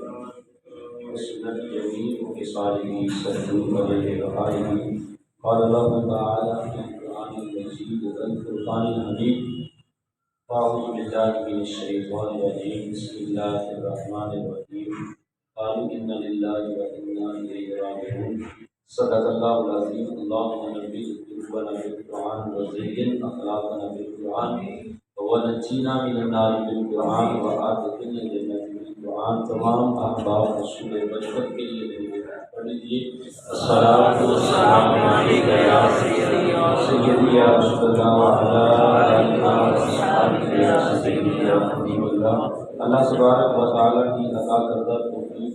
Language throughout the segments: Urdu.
وسنة جميع خصاله صلوا عليه وآله. قال الله تعالى في القرآن المجيد والفرقان الحميد: أعوذ بالله من الشيطان الرجيم. بسم الله الرحمن الرحيم. قالوا إنا لله وإنا إليه راجعون. صدق الله العظيم. اللهم نبي قلوبنا بالقرآن وزين أخلاقنا بالقرآن ونجينا من النار بالقرآن وآتنا الجنة بالقرآن. تمام احباب رسول برکت کے لیے پڑھ لیجیے: الصلاۃ والسلام علیک یا سیدی یا رسول اللہ وعلی آلہ وصحبہ یا سیدی یا حبیب اللہ. اللہ تبارک و تعالیٰ کی عطا کردہ توفیق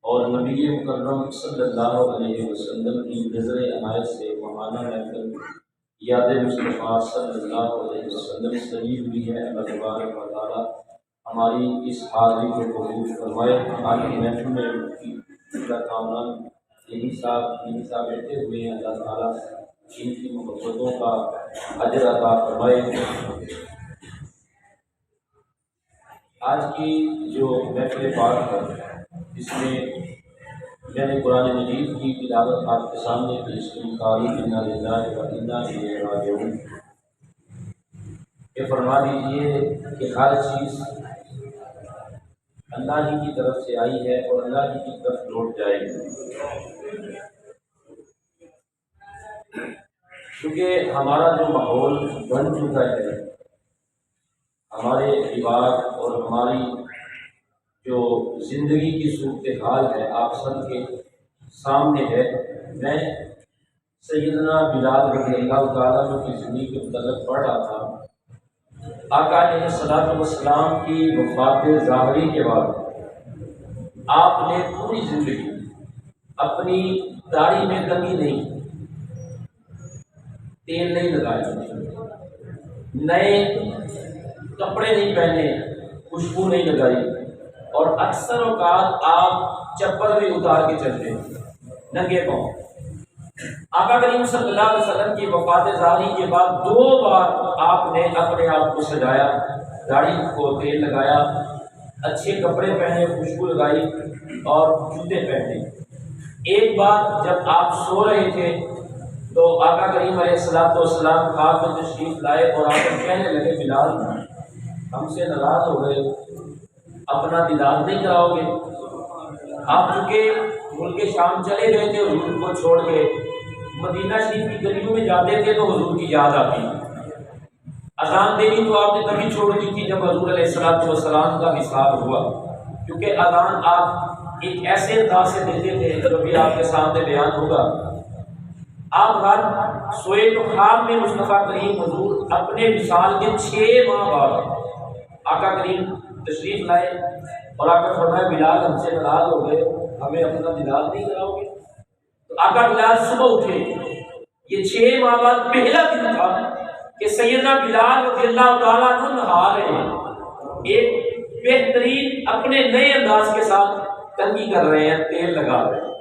اور نبی مکرم صلی اللہ علیہ وسلم کی نظر عنایت سے ماہانہ محفل یاد مصطفیٰ صلی اللہ علیہ وسلم شریف بھی ہے. اللہ تبارک و تعالیٰ ہماری اس حاضری کو قبول فرمائے. آج کی محفل میں اللہ کامران یہی صاحب بیٹھے ہوئے ہیں. اللہ تعالیٰ ان کی محبتوں کا اجر عطا فرمائے. آج کی جو محفل پاک ہے اس میں میں نے قرآن مجید کی تلاوت آپ کے سامنے پیش کی. قالوا انا للہ و انا الیہ راجعون. یہ فرما دیجیے کہ ہر چیز اللہ ہی کی طرف سے آئی ہے اور اللہ ہی کی طرف لوٹ جائے گی. کیونکہ ہمارا جو ماحول بن چکا ہے، ہمارے عباد اور ہماری جو زندگی کی صورتحال ہے آپ سب کے سامنے ہے. میں سیدنا بلال رضی اللہ تعالیٰ عنہ کی زندگی کے متعلق پڑھ رہا تھا. آقا علیہ الصلوۃ والسلام کی وفات ظاہری کے بعد آپ نے پوری زندگی اپنی داڑھی میں کمی نہیں، تیل نہیں لگایا، نئے کپڑے نہیں پہنے، خوشبو نہیں لگائی، اور اکثر اوقات آپ چپل بھی اتار کے چلتے ننگے پاؤں. آقا کریم صلی اللہ علیہ وسلم کی وفات ظاہری کے بعد 2 بار آپ نے اپنے آپ کو سجایا، داڑھی کو تیل لگایا، اچھے کپڑے پہنے، خوشبو لگائی اور جوتے پہنے. ایک بار جب آپ سو رہے تھے تو آقا کریم علیہ السلام خواب میں تشریف لائے اور آپ کہنے لگے: بلال ہم سے ناراض ہو گئے، اپنا دیدار نہیں کراؤ گے؟ آپ چونکہ ملک شام چلے گئے تھے حضور کو چھوڑ کے، مدینہ شریف کی گلیوں میں جاتے تھے تو حضور کی یاد آتی. اذان دینی تو آپ نے تبھی چھوڑ دی تھی جب حضور علیہ السلام کا وصال ہوا، کیونکہ اذان آپ ایک ایسے انداز سے دیتے تھے جو بھی آپ کے سامنے بیان ہوگا. آپ رات سوئے تو خواب میں مصطفیٰ کریم حضور اپنے وصال کے 6 ماہ بعد آقا کریم تشریف لائے اور آقا فرمایا: بلال ہم سے ناراض ہو گئے، ہمیں اپنا دیدار نہیں کراؤ گے؟ تو آقا بلال صبح اٹھے. یہ 6 ماہ بعد پہلا دن تھا کہ سیدنا بلال رضی اللہ تعالیٰ عنہ نہا رہے ہیں، ایک بہترین اپنے نئے انداز کے ساتھ کنگھی کر رہے ہیں، تیل لگا رہے ہیں،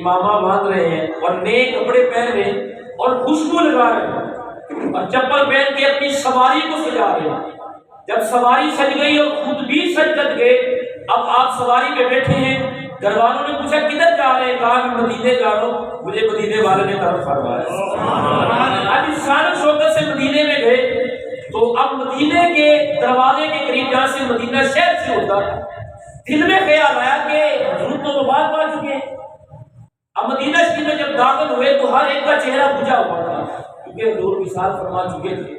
امامہ باندھ رہے ہیں اور نئے کپڑے پہن رہے ہیں اور خوشبو لگا رہے ہیں اور چپل پہن کے اپنی سواری کو سجا رہے ہیں. جب سواری سج گئی اور خود بھی سجدت گئے، اب آپ سواری پہ بیٹھے ہیں. گھر والوں نے پوچھا کدھر جا رہے ہیں؟ کہا کہ مدینے جا رہا ہوں. مجھے مدینے والے نے طرف فرمایا. اب اس شان و شوکت سے مدینے میں گئے تو اب مدینے کے دروازے کے قریب جہاں سے مدینہ شہر سے ہوتا ہے، دل میں خیال آیا کہ حضور تو وفات پا چکے ہیں. اب مدینہ شریف میں جب داخل ہوئے تو ہر ایک کا چہرہ بجھا ہوا تھا، کیونکہ حضور وصال فرما چکے تھے.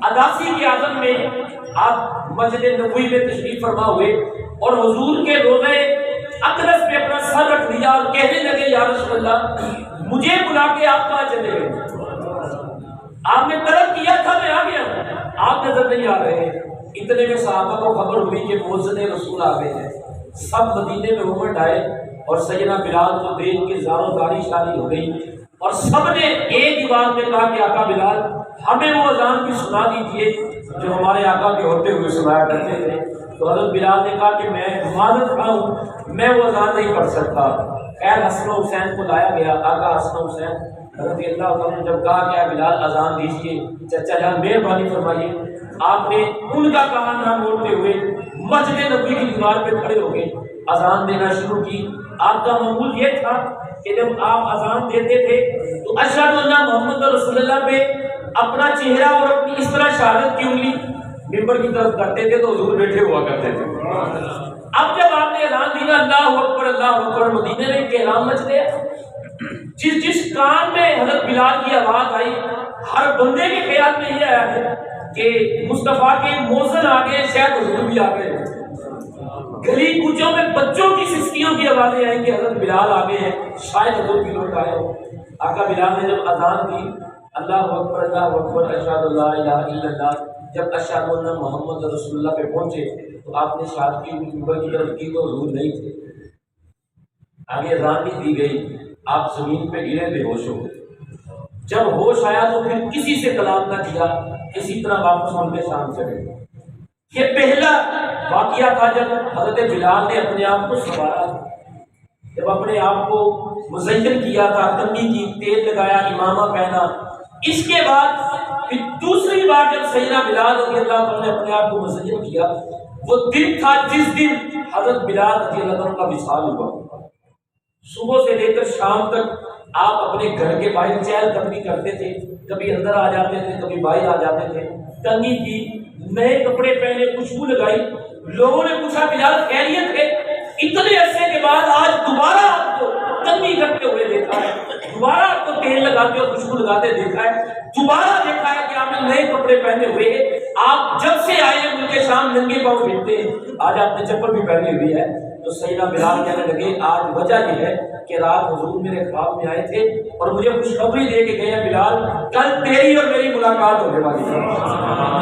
اداسی کی عادت میں آپ مسجد نبوی میں تشریف فرما ہوئے اور حضور کے روضے اقدس پہ اپنا سر رکھ دیا اور کہنے لگے: یا رسول اللہ مجھے بلا کے آپ کہاں چلے گئے؟ آپ نے طلب کیا تھا میں آ گیا ہوں، آپ نظر نہیں آ رہے ہیں. اتنے میں صحابہ کو خبر ہوئی کہ مؤذن رسول آ گئے ہیں. سب مدینے میں مومنٹ آئے اور سیدنا بلال کو دیکھ کے زاروں داری شادی ہو گئی اور سب نے ایک ہی بات میں کہا کہ آقا بلال ہمیں وہ اذان بھی سنا دیجیے جو ہمارے آقا کے ہوتے ہوئے سنایا کرتے تھے. تو حضرت بلال نے کہا کہ میں معذرت خواہ ہوں، میں وہ اذان نہیں پڑھ سکتا. خیر حسن و حسین کو لایا گیا. آقا حسن و حسین رضی اللہ عنہ نے جب کہا کہ بلال اذان دیجیے، چچا جان مہربانی فرمائیے، آپ نے ان کا کہا نہ موڑتے ہوئے مسجد نبوی کی دیوار پہ کھڑے ہو گئے، اذان دینا شروع کی۔ آپ کا معمول یہ تھا کہ جب آپ اذان دیتے تھے تو اشہد ان محمد رسول اللہ پہ اپنا چہرہ اور اپنی اس طرح شہادت کی انگلی ممبر کی طرف کرتے تھے تو حضور بیٹھے ہوا کرتے تھے۔ اب جب آپ نے اذان دی نا اللہ اکبر، مدینے میں احرام مچ گیا۔ جس کان میں حضرت بلال کی آواز آئی، ہر بندے کے خیال میں یہ آیا ہے کہ مصطفیٰ کے موزن آگے شاید حضور بھی آگے۔ گلی کوچوں میں بچوں کی سسکیوں کی آوازیں آئیں کہ حضرت بلال آگے ہیں، شاید حضور بھی لوٹ آئے ہو۔ آقا بلال نے جب اذان دی اللہ اکبر اشہد اللہ الہ الا اللہ، جب اشہد ان محمد رسول اللہ پہ پہنچے تو آپ نے شہادت کی ممبر کی طرف کی تو حضور نہیں تھے۔ آگے اذان بھی دی گئی، آپ زمین پہ گرے بے ہوش ہو گئے۔ جب ہوش آیا تو پھر کسی سے کلام نہ کیا، اسی طرح واپس ان کے شام چلے۔ یہ پہلا واقعہ تھا جب حضرت بلال نے اپنے آپ کو سنوارا، جب اپنے آپ کو مزین کیا تھا، کنگھی کی، تیل لگایا، امامہ پہنا۔ اس کے بعد پھر دوسری بار جب سیدنا بلال رضی اللہ عنہ نے اپنے آپ کو مزین کیا، وہ دن تھا جس دن حضرت بلال رضی اللہ عنہ کا وصال ہوا۔ صبح سے لے کر شام تک آپ اپنے گھر کے باہر چہل قدمی کرتے تھے، کبھی اندر آ جاتے تھے، کبھی باہر آ جاتے تھے، کنگھی کی، نئے کپڑے پہنے، خوشبو لگائی۔ لوگوں نے پوچھا بلال خیریت ہے؟ اتنے عرصے کے بعد آج دوبارہ آپ کو کنگھی کرتے ہوئے دیکھا ہے، دوبارہ آپ کو تیل لگاتے اور خوشبو لگاتے دیکھا ہے، دوبارہ دیکھا ہے کہ آپ نے نئے کپڑے پہنے ہوئے ہیں۔ آپ جب سے آئے ہیں ملک شام ننگے پاؤں پھرتے ہیں، آج آپ نے چپل بھی پہنی ہوئی ہے۔ تو سیدنا بلال کہنے لگے آج وجہ یہ ہے کہ رات حضور میرے خواب میں آئے تھے اور مجھے خوشخبری دے کے گئے ہیں بلال کل تیری اور میری ملاقات ہونے والی ہے۔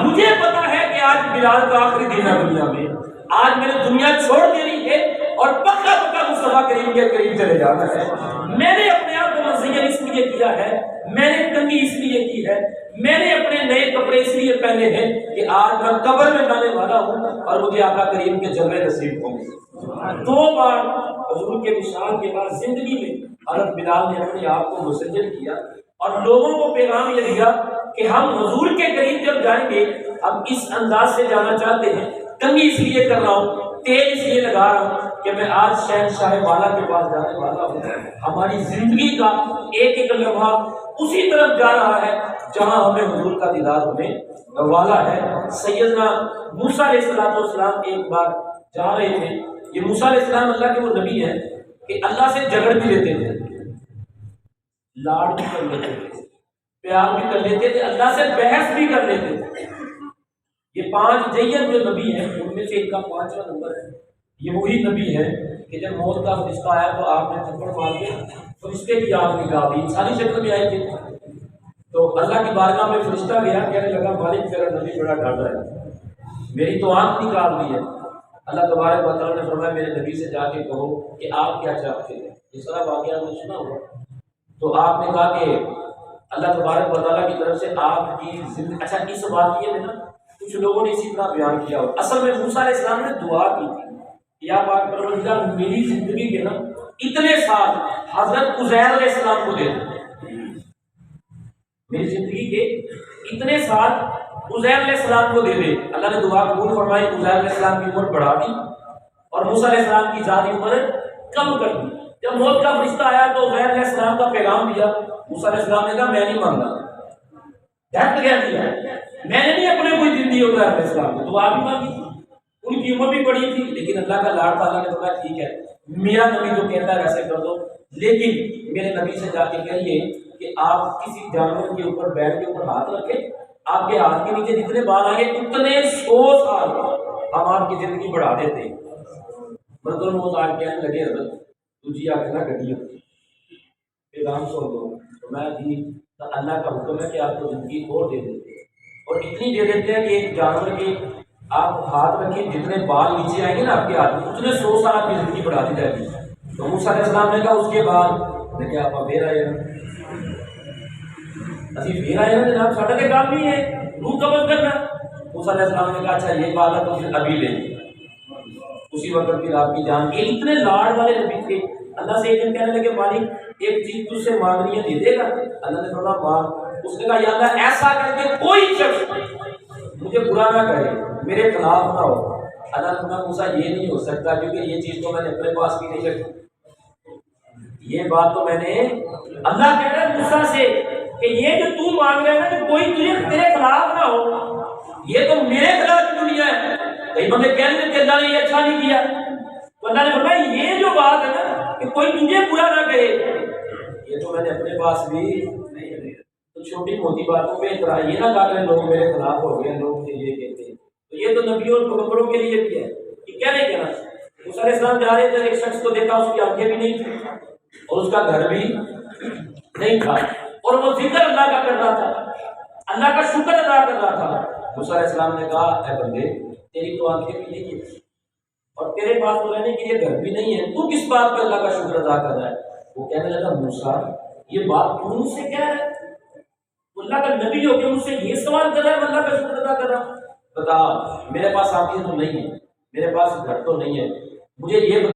مجھے پتا ہے کہ آج بلال کا آخری دن ہے دنیا میں، آج میں نے دنیا چھوڑ دینی ہے اور پکا پکا مصطفیٰ کریم کے قریب چلے جانا ہے۔ میں نے اپنے آپ کو مزین اس لیے کیا ہے، میں نے کنگھی اس لیے کی ہے، میں نے اپنے نئے کپڑے اس لیے پہنے ہیں کہ آج میں قبر میں جانے والا ہوں اور مجھے آقا کریم کے جلوے نصیب ہوں گے۔ دو بار حضور کے وصال کے بعد زندگی میں حضرت بلال نے اپنے آپ کو مسجل کیا اور لوگوں کو پیغام یہ دیا کہ ہم حضور کے قریب جب جائیں گے ہم اس انداز سے جانا چاہتے ہیں۔ کنگھی اس لیے کر رہا ہوں، تیل اس لیے لگا رہا ہوں کہ میں آج شہنشاہ والا کے پاس جانے والا ہوں۔ ہماری زندگی کا ایک ایک لمحہ اسی طرف جا رہا ہے جہاں ہمیں حضور کا دیدار ہونے والا ہے۔ سیدنا موسیٰ علیہ السلام ایک بار جا رہے تھے۔ یہ موسیٰ علیہ السلام اللہ کے وہ نبی ہیں کہ اللہ سے جھگڑ بھی لیتے تھے، لاڈ بھی کر لیتے تھے، پیار بھی کر لیتے تھے، اللہ سے بحث بھی کر لیتے تھے۔ یہ 5 جیت جو نبی ہیں ان میں سے ایک کا 5واں نمبر ہے۔ یہ وہی نبی ہے کہ جب موت کا فرشتہ آیا تو آپ نے تھپڑ مار کے فرشتے کی آنکھ نکال دی، انسانی شکل میں آئے تھے۔ تو اللہ کی بارگاہ میں فرشتہ گیا، کہنے لگا مالک تیرا نبی بڑا ڈاٹا ہے، میری تو آنکھ نکال دی ہے۔ اللہ تبارک و تعالیٰ نے فرمایا میرے نبی سے جا کے کہو کہ آپ کیا چاہتے ہیں۔ یہ سارا واقعہ آپ نے سنا ہوگا۔ تو آپ نے کہا کہ اللہ تبارک و تعالیٰ کی طرف سے آپ کی زندگی، اچھا اس واقعے میں نا کچھ لوگوں نے اسی طرح بیان کیا ہو، اصل میں موسیٰ علیہ السلام نے دعا کی تھی یا پاک پروردگار میری زندگی کے نا اتنے سال حضرت عزیر علیہ السلام کو دے دو، میری زندگی کے اتنے سال عزیر علیہ السلام کو دے دے۔ اللہ نے دعا قبول فرمائی، عزیر علیہ السلام کی عمر بڑھا دی اور موسیٰ علیہ السلام کی ذاتی عمر کم کر دی۔ جب موت کا فرشتہ آیا تو عزیر علیہ السلام کا پیغام دیا، موسیٰ علیہ السلام نے کہا میں نہیں مانتا، ڈٹ گیا دیا، میں نے نہیں اپنے کوئی دن دی عزیر علیہ السلام نے، دعا بھی مانگی تھی، ان کی عمر بھی بڑی تھی، لیکن اللہ کا لاڈ تعالیٰ نے فرمایا ٹھیک ہے میرا نبی جو کہتا ہے ویسے کر دو، لیکن میرے نبی سے جا کے کہیے کہ آپ کسی جانور کے اوپر بیل کے اوپر ہاتھ رکھیں، آپ کے ہاتھ کے نیچے جتنے بال آئیں گے اتنے 100 سال ہم آپ کی زندگی بڑھا دیتے ہیں۔ مردوں وہ آج کہنے لگے حضرت تجھے آگے نہ گڈی پیغام سن دو، تو میں جی اللہ کا حکم ہے کہ آپ کو زندگی اور دے دیتے ہیں، اور اتنی دے دیتے ہیں کہ ایک جانور کے آپ ہاتھ رکھیں جتنے بال نیچے آئیں گے نا آپ کے ہاتھ میں اتنے 100 سال آپ کی زندگی بڑھا دی جائے گی۔ تو موسیٰ علیہ السلام نے کہا اس کے بعد میں کیا آپ پھر آئے گا اسی پھر آئے گا جناب ساڑھا کے کام نہیں ہے روح قبض کرنا۔ موسیٰ علیہ السلام نے کہا اچھا یہ بات ہے تو پھر ابھی لے اسی وقت پھر آپ کی جان کے اتنے لاڈ والے نبی تھے۔ اللہ سے ایک دن کہنے لگے مالک ایک چیز تجھ سے مانگنی ہے دے دے گا؟ اللہ نے فرمایا مانگ۔ اس نے کہا یا اللہ ایسا کر کے کوئی شخص مجھے برا نہ کہے، میرے خلاف نہ ہو، اللہ نے فرمایا موسیٰ یہ نہیں ہو سکتا کیونکہ یہ چیز تو میں نے اپنے پاس بھی نہیں رکھی. یہ بات تو میں نے اللہ کہہ رہا ہے موسیٰ سے کہ یہ جو تو مانگ رہے ہیں کہ کوئی تیرے خلاف نہ ہو، یہ تو میرے خلاف کی دنیا ہے. کئی بندے کہہ رہے کہ اللہ نے یہ اچھا نہیں کیا، تو اللہ نے فرمایا یہ جو بات ہے نا کہ کوئی تجھے برا نہ کہے، یہ تو میں نے اپنے پاس بھی نہیں رکھی. تو چھوٹی موٹی باتوں پہ اترا یہ نہ کہا کہ لوگ میرے خلاف ہو گئے، لوگ مجھے یہ کہتے ہیں. تو یہ تو نبیوں اور پیغمبروں کے لیے بھی ہے کہ کیا نہیں کہنا. موسیٰ علیہ السلام جا رہے تھے، ایک شخص کو دیکھا، اس کی آنکھیں بھی نہیں تھی اور اس کا گھر بھی نہیں تھا، اور وہ ذکر اللہ کا کر رہا تھا، اللہ کا شکر ادا کر رہا تھا. موسیٰ علیہ السلام نے کہا اے بندے تیری تو آنکھیں بھی نہیں ہے اور تیرے پاس تو رہنے کے لیے گھر بھی نہیں ہے، تو کس بات پہ اللہ کا شکر ادا کر رہا ہے؟ وہ کہنے لگا موسیٰ یہ بات تو مجھ سے کہہ رہا ہے؟ اللہ کا نبی ہو کے مجھ سے یہ سوال کر رہا ہے، اللہ کا شکر ادا کر رہا ہوں. بتا میرے پاس آنکھیں تو نہیں ہے، میرے پاس گھر تو نہیں ہے، مجھے یہ